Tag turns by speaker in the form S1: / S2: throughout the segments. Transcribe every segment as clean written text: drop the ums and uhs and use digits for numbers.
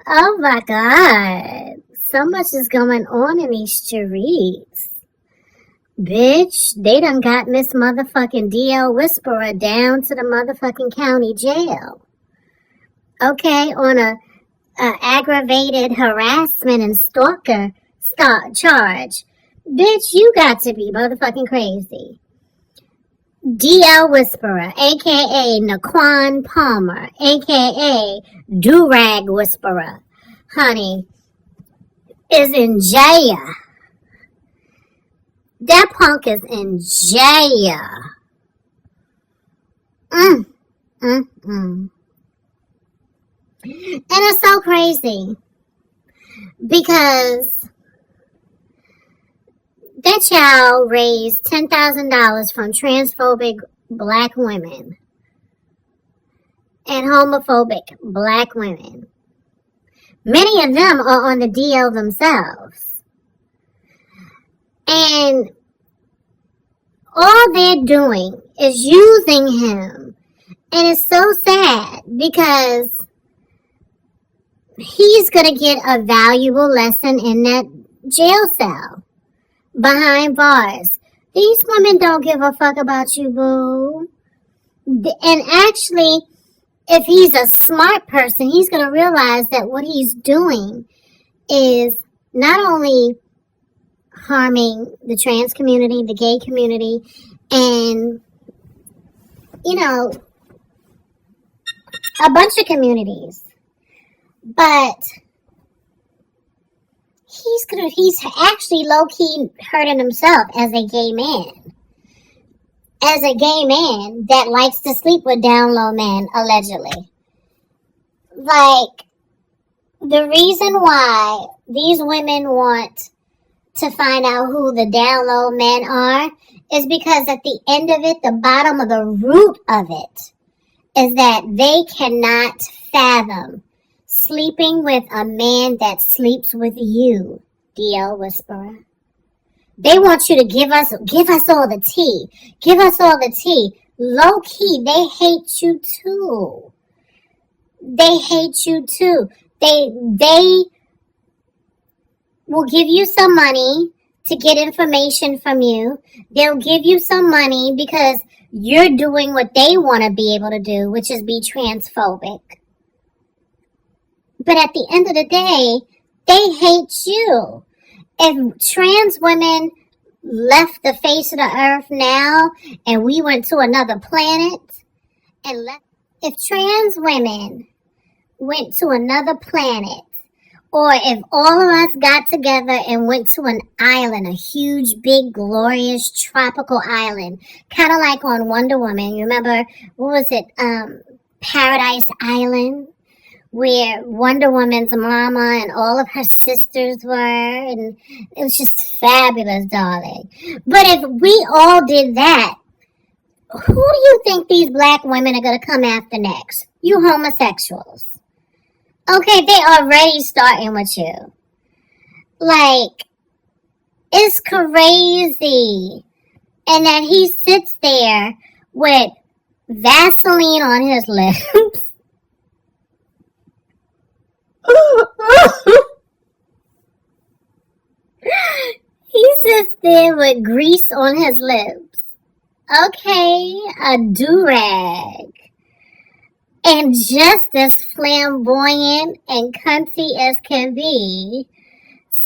S1: Oh my God. So much is going on in these streets. Bitch, they done got Miss Motherfucking DL Whisperer down to the motherfucking county jail. Okay, on a aggravated harassment and stalker charge. Bitch, you got to be motherfucking crazy. DL Whisperer, aka Naquan Palmer, aka Durag Whisperer, honey, is in jail. That punk is in jail. And it's so crazy because that child raised $10,000 from transphobic black women and homophobic black women. Many of them are on the DL themselves. And all they're doing is using him. And it's so sad because he's going to get a valuable lesson in that jail cell behind bars. These women don't give a fuck about you, boo. And actually, if he's a smart person, he's going to realize that what he's doing is not only harming the trans community, the gay community, and, you know, a bunch of communities, but he's actually low-key hurting himself as a gay man. As a gay man that likes to sleep with down low men, allegedly. Like, the reason why these women want to find out who the down low men are is because at the end of it, the bottom of the root of it is that they cannot fathom sleeping with a man that sleeps with you, DL Whisperer. They want you to give us all the tea. Give us all the tea. Low key, they hate you too. They hate you too. They will give you some money to get information from you. They'll give you some money because you're doing what they want to be able to do, which is be transphobic. But at the end of the day, they hate you. If trans women left the face of the earth now and we went to another planet and if trans women went to another planet, or if all of us got together and went to an island, a huge, big, glorious tropical island, kind of like on Wonder Woman. You remember, what was it, Paradise Island? Where Wonder Woman's mama and all of her sisters were, and it was just fabulous, darling. But if we all did that, who do you think these black women are going to come after next? You homosexuals. Okay, they already starting with you. Like, it's crazy. And that he sits there with Vaseline on his lips. He sits there with grease on his lips. Okay, a do-rag. And just as flamboyant and cunty as can be,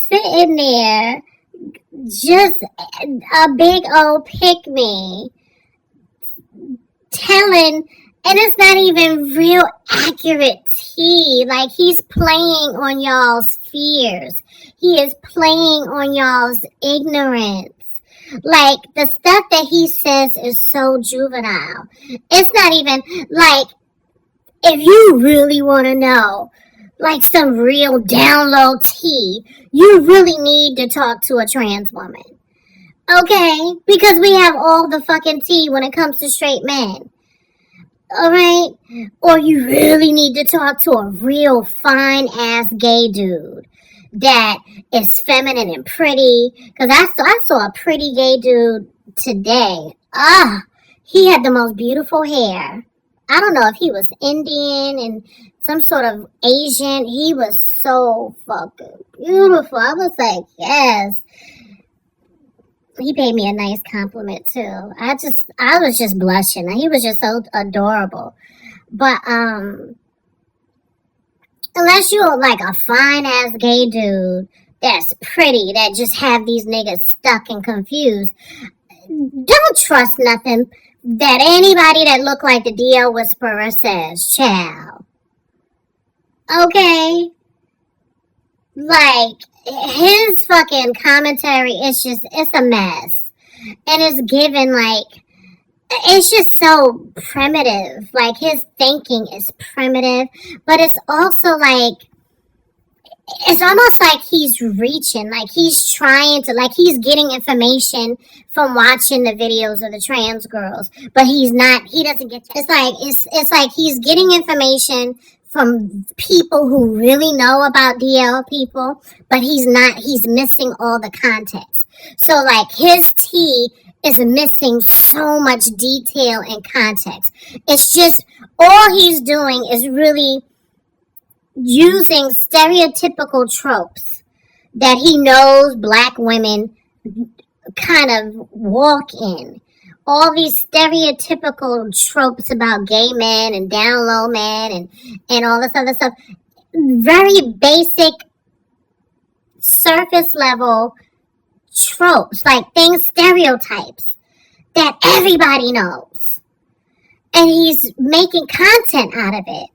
S1: sitting there, just a big old pick-me, telling, and it's not even real accurate tea. Like, he's playing on y'all's fears. He is playing on y'all's ignorance. Like, the stuff that he says is so juvenile. It's not even, like, if you really want to know, like, some real down low tea, you really need to talk to a trans woman. Okay? Because we have all the fucking tea when it comes to straight men. Alright? Or you really need to talk to a real fine-ass gay dude that is feminine and pretty. Because I saw a pretty gay dude today. He had the most beautiful hair. I don't know if he was Indian and some sort of Asian. He was so fucking beautiful. I was like, yes. He paid me a nice compliment too. I was just blushing. He was just so adorable. But unless you're like a fine ass gay dude that's pretty, that just have these niggas stuck and confused, don't trust nothing that anybody that look like the DL Whisperer says, child. Okay? Like, his fucking commentary is just, it's a mess. And it's given, like, it's just so primitive. Like, his thinking is primitive, but it's also like, it's almost like he's reaching, like he's trying to, like he's getting information from watching the videos of the trans girls, but he doesn't get, it's like he's getting information from people who really know about DL people, but he's missing all the context. So like his tea is missing so much detail and context. It's just, all he's doing is really using stereotypical tropes that he knows black women kind of walk in. All these stereotypical tropes about gay men and down low men and all this other stuff. Very basic, surface level tropes, like things, stereotypes that everybody knows. And he's making content out of it.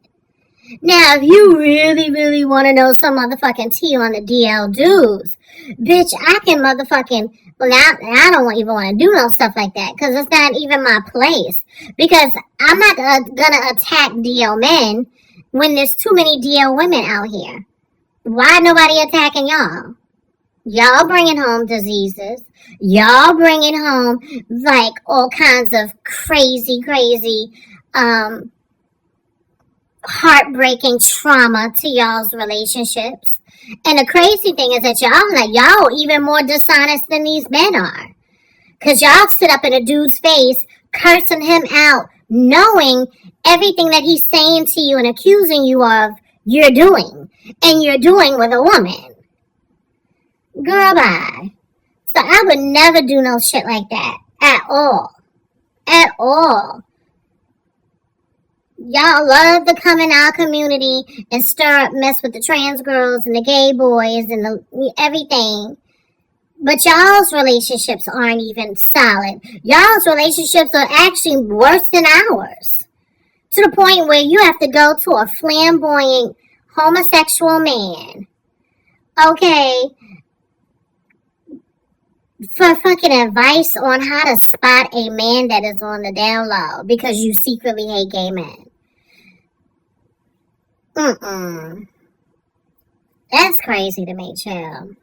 S1: Now, if you really, really want to know some motherfucking tea on the DL dudes, bitch, I can motherfucking, well, now I don't even want to do no stuff like that, because it's not even my place. Because I'm not gonna attack DL men when there's too many DL women out here. Why nobody attacking y'all? Y'all bringing home diseases. Y'all bringing home, like, all kinds of crazy, heartbreaking trauma to y'all's relationships. And the crazy thing is that y'all even more dishonest than these men are. Because y'all sit up in a dude's face, cursing him out, knowing everything that he's saying to you and accusing you of, you're doing. And you're doing with a woman. Girl, bye. So I would never do no shit like that. At all. At all. Y'all love to come in our community and stir up mess with the trans girls and the gay boys and everything. But y'all's relationships aren't even solid. Y'all's relationships are actually worse than ours. To the point where you have to go to a flamboyant homosexual man. Okay. For fucking advice on how to spot a man that is on the down low because you secretly hate gay men. That's crazy to me, child.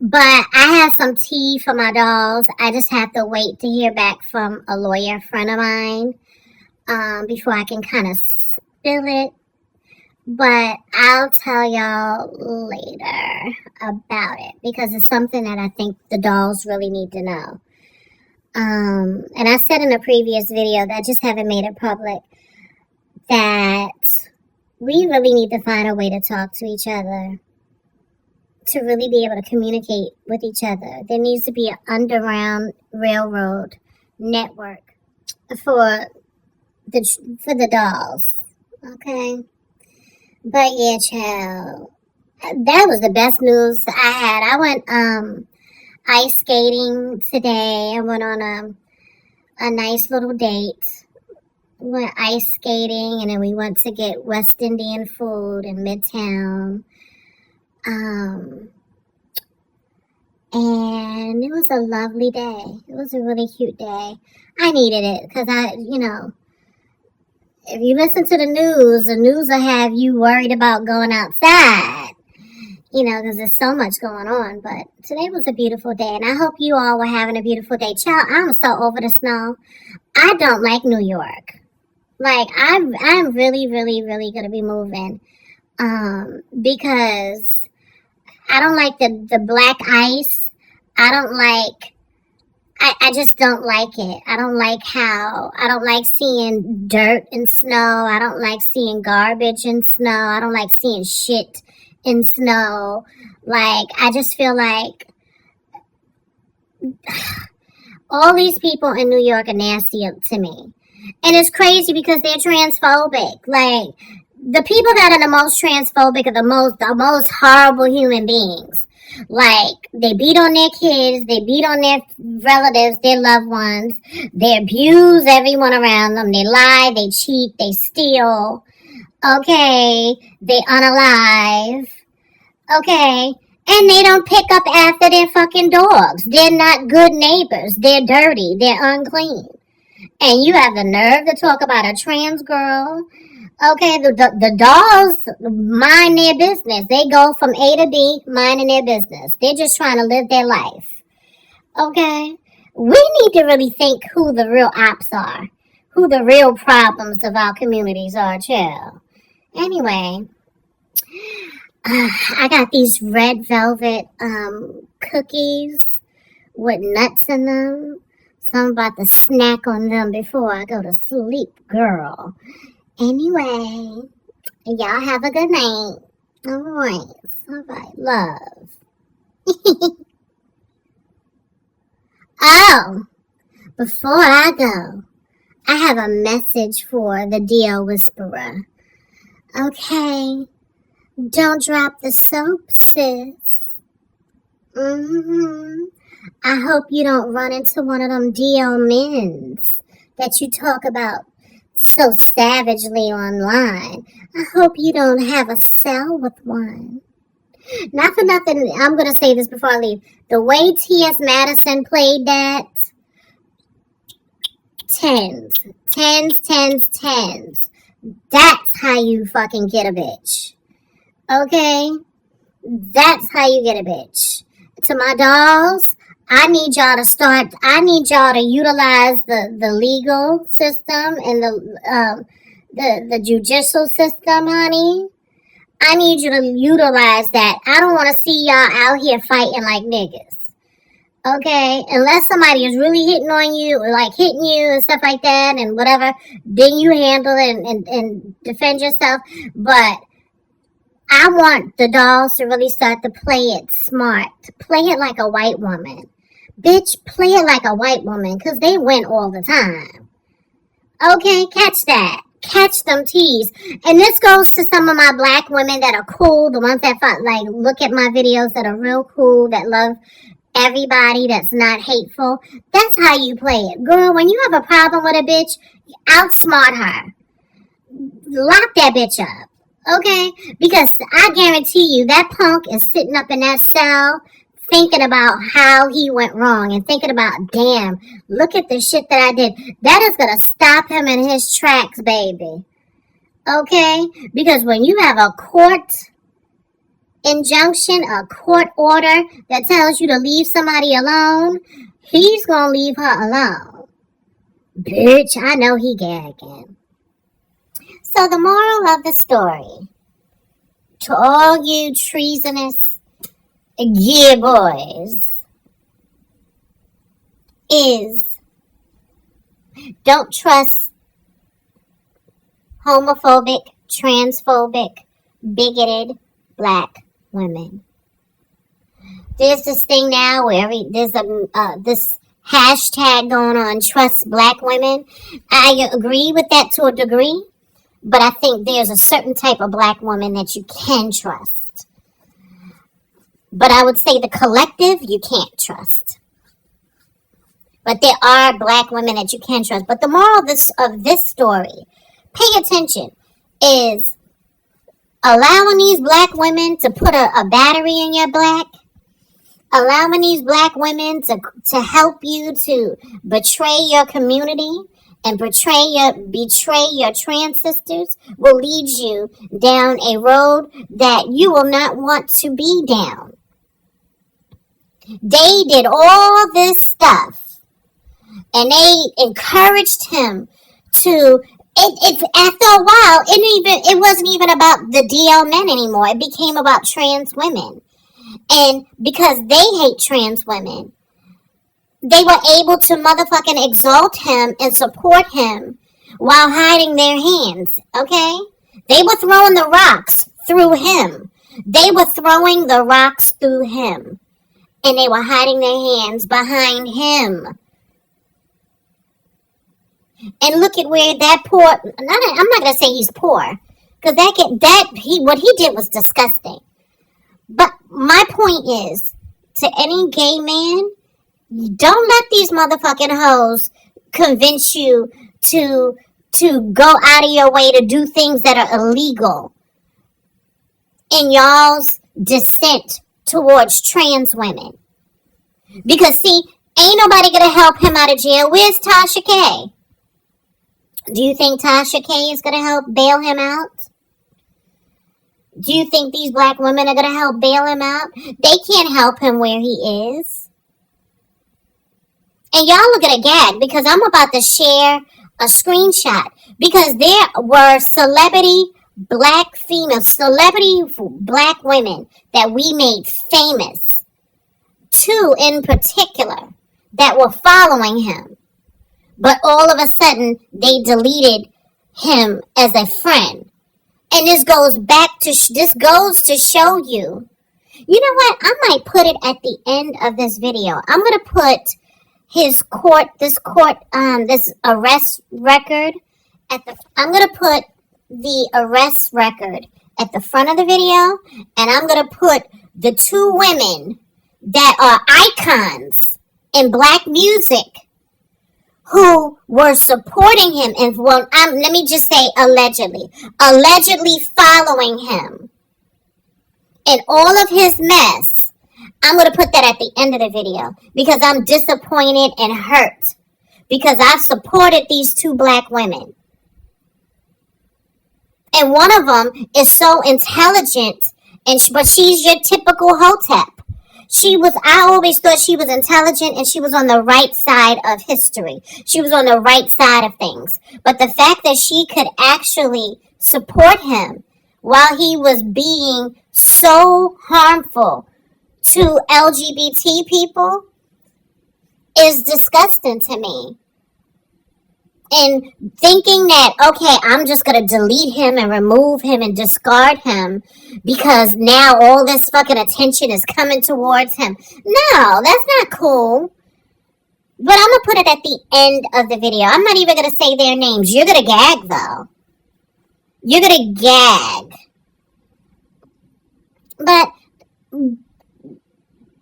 S1: But I have some tea for my dolls. I just have to wait to hear back from a lawyer friend of mine before I can kind of spill it. But I'll tell y'all later about it because it's something that I think the dolls really need to know. And I said in a previous video that I just haven't made it public that we really need to find a way to talk to each other, to really be able to communicate with each other. There needs to be an underground railroad network for the dolls. Okay? But yeah, child, that was the best news I had. I went ice skating today. I went on a nice little date. We went ice skating, and then we went to get West Indian food in Midtown. And it was a lovely day. It was a really cute day. I needed it because if you listen to the news will have you worried about going outside, because there's so much going on. But today was a beautiful day, and I hope you all were having a beautiful day. Child, I'm so over the snow. I don't like New York. Like, I'm really, really, really going to be moving because I don't like the black ice. I I just don't like it. I don't like seeing dirt and snow. I don't like seeing garbage in snow. I don't like seeing shit in snow. Like, I just feel like all these people in New York are nasty to me. And it's crazy because they're transphobic. Like, the people that are the most transphobic are the most horrible human beings. Like, they beat on their kids, they beat on their relatives, their loved ones, they abuse everyone around them, they lie, they cheat, they steal, okay, they unalive, okay, and they don't pick up after their fucking dogs. They're not good neighbors, they're dirty, they're unclean. And you have the nerve to talk about a trans girl. Okay, the dolls mind their business. They go from A to B minding their business. They're just trying to live their life. Okay? We need to really think who the real ops are. Who the real problems of our communities are, chill. Anyway, I got these red velvet cookies with nuts in them. So I'm about to snack on them before I go to sleep, girl. Anyway, y'all have a good night. Alright, love. Oh, before I go, I have a message for the Dio Whisperer. Okay, don't drop the soap, sis. I hope you don't run into one of them Dio mens that you talk about so savagely online. I hope you don't have a cell with one. Not for nothing, I'm going to say this before I leave. The way T.S. Madison played that, tens. That's how you fucking get a bitch. Okay? That's how you get a bitch. To my dolls, I need y'all to utilize the legal system and the judicial system, honey. I need you to utilize that. I don't want to see y'all out here fighting like niggas. Okay? Unless somebody is really hitting on you, or like hitting you and stuff like that and whatever, then you handle it and defend yourself. But I want the dolls to really start to play it smart. Play it like a white woman. Bitch, play it like a white woman, because they win all the time. Okay, catch that. Catch them teas. And this goes to some of my black women that are cool, the ones that like look at my videos that are real cool, that love everybody, that's not hateful. That's how you play it. Girl, when you have a problem with a bitch, outsmart her. Lock that bitch up. Okay? Because I guarantee you, that punk is sitting up in that cell thinking about how he went wrong and thinking about, damn, look at the shit that I did. That is going to stop him in his tracks, baby. Okay? Because when you have a court injunction, a court order that tells you to leave somebody alone, he's going to leave her alone. Bitch, I know he gagging. So the moral of the story, to all you treasonous yeah boys, is don't trust homophobic, transphobic, bigoted black women. There's this thing now where there's this hashtag going on, trust black women. I agree with that to a degree, but I think there's a certain type of black woman that you can trust. But I would say the collective, you can't trust. But there are black women that you can trust. But the moral of this story, pay attention, is allowing these black women to put a battery in your back, allowing these black women to help you to betray your community and betray your trans sisters will lead you down a road that you will not want to be down. They did all this stuff, and they encouraged him to. It after a while, it wasn't even about the DL men anymore. It became about trans women, and because they hate trans women, they were able to motherfucking exalt him and support him while hiding their hands, okay? They were throwing the rocks through him. They were throwing the rocks through him. And they were hiding their hands behind him. And look at where that poor, I'm not going to say he's poor, because what he did was disgusting. But my point is, to any gay man, don't let these motherfucking hoes convince you to go out of your way to do things that are illegal in y'all's descent towards trans women. Because see, ain't nobody gonna help him out of jail. Where's Tasha K? Do you think Tasha K is gonna help bail him out? Do you think these black women are gonna help bail him out? They can't help him where he is. And y'all are gonna gag because I'm about to share a screenshot, because there were celebrity black women that we made famous, two in particular, that were following him. But all of a sudden, they deleted him as a friend. And this goes to show you. You know what? I might put it at the end of this video. I'm going to put this arrest record I'm going to put the arrest record at the front of the video, and I'm going to put the two women that are icons in black music who were supporting him, and let me just say allegedly following him in all of his mess. I'm going to put that at the end of the video because I'm disappointed and hurt because I've supported these two black women. And one of them is so intelligent, but she's your typical hotep. I always thought she was intelligent and she was on the right side of history. She was on the right side of things. But the fact that she could actually support him while he was being so harmful to LGBT people is disgusting to me. And thinking that, okay, I'm just going to delete him and remove him and discard him because now all this fucking attention is coming towards him. No, that's not cool. But I'm going to put it at the end of the video. I'm not even going to say their names. You're going to gag, though. You're going to gag. But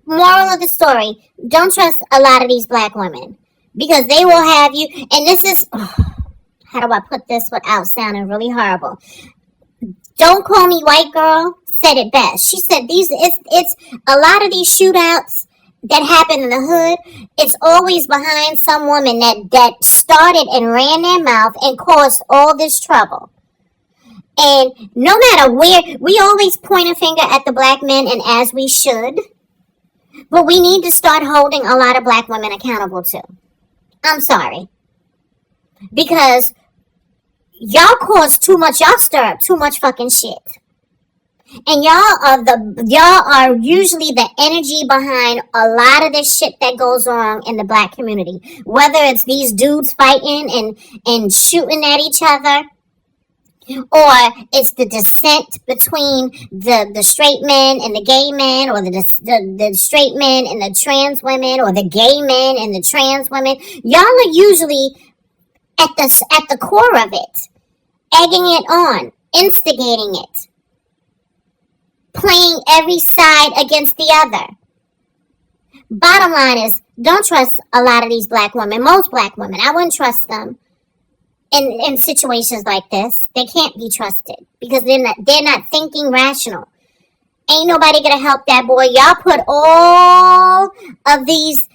S1: moral of the story, don't trust a lot of these black women. Because they will have you, and this is, how do I put this without sounding really horrible? Don't Call Me White Girl said it best. She said it's a lot of these shootouts that happen in the hood, it's always behind some woman that started and ran their mouth and caused all this trouble. And no matter where, we always point a finger at the black men, and as we should, but we need to start holding a lot of black women accountable too. I'm sorry. Because y'all cause too much, y'all stir up too much fucking shit. And y'all are usually the energy behind a lot of this shit that goes on in the black community. Whether it's these dudes fighting and shooting at each other, or it's the dissent between the straight men and the gay men, or the straight men and the trans women, or the gay men and the trans women. Y'all are usually at the core of it, egging it on, instigating it, playing every side against the other. Bottom line is, don't trust a lot of these black women. Most black women, I wouldn't trust them. In situations like this, they can't be trusted because they're not thinking rational. Ain't nobody gonna help that boy. Y'all put all of this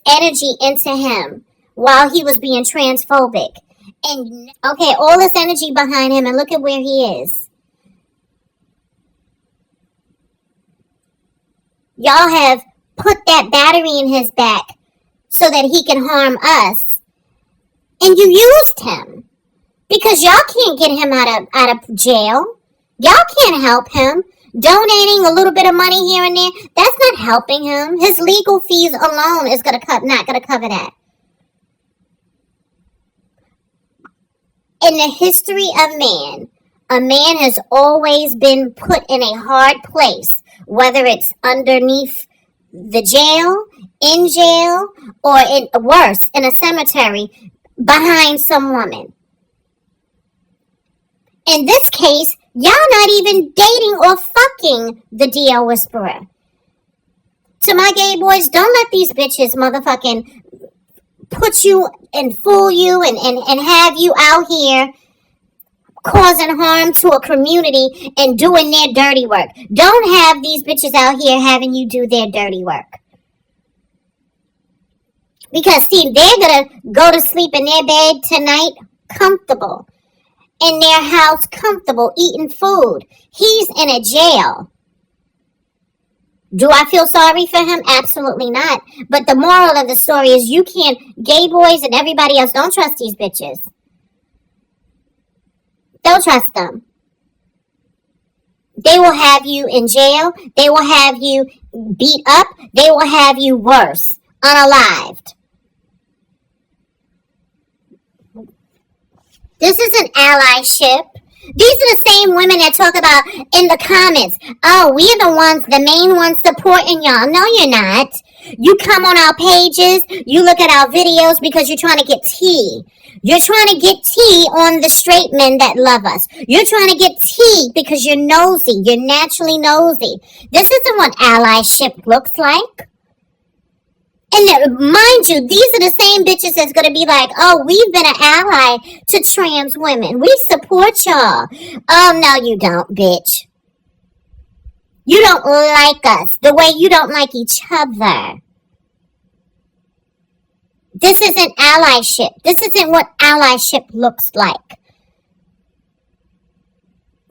S1: energy into him while he was being transphobic. And okay, all this energy behind him, and look at where he is. Y'all have put that battery in his back so that he can harm us. And you used him because y'all can't get him out of jail. Y'all can't help him. donating a little bit of money here and there, that's not helping him. His legal fees alone is not gonna cover that. In the history of man, a man has always been put in a hard place, whether it's underneath the jail, in jail, or worse, in a cemetery, behind some woman. In this case, y'all not even dating or fucking the DL Whisperer. To my gay boys, don't let these bitches motherfucking put you and fool you and have you out here causing harm to a community and doing their dirty work. Don't have these bitches out here having you do their dirty work. Because, see, they're going to go to sleep in their bed tonight comfortable. In their house comfortable, eating food. He's in a jail. Do I feel sorry for him? Absolutely not. But the moral of the story is you can't, gay boys and everybody else, don't trust these bitches. Don't trust them. They will have you in jail. They will have you beat up. They will have you worse, unalived. This is an allyship. These are the same women that talk about in the comments, oh, we're the main ones supporting y'all. No, you're not. You come on our pages, you look at our videos because you're trying to get tea. You're trying to get tea on the straight men that love us. You're trying to get tea because you're nosy. You're naturally nosy. This isn't what allyship looks like. And mind you, these are the same bitches that's going to be like, oh, we've been an ally to trans women. We support y'all. Oh, no, you don't, bitch. You don't like us the way you don't like each other. This isn't allyship. This isn't what allyship looks like.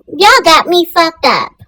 S1: Y'all got me fucked up.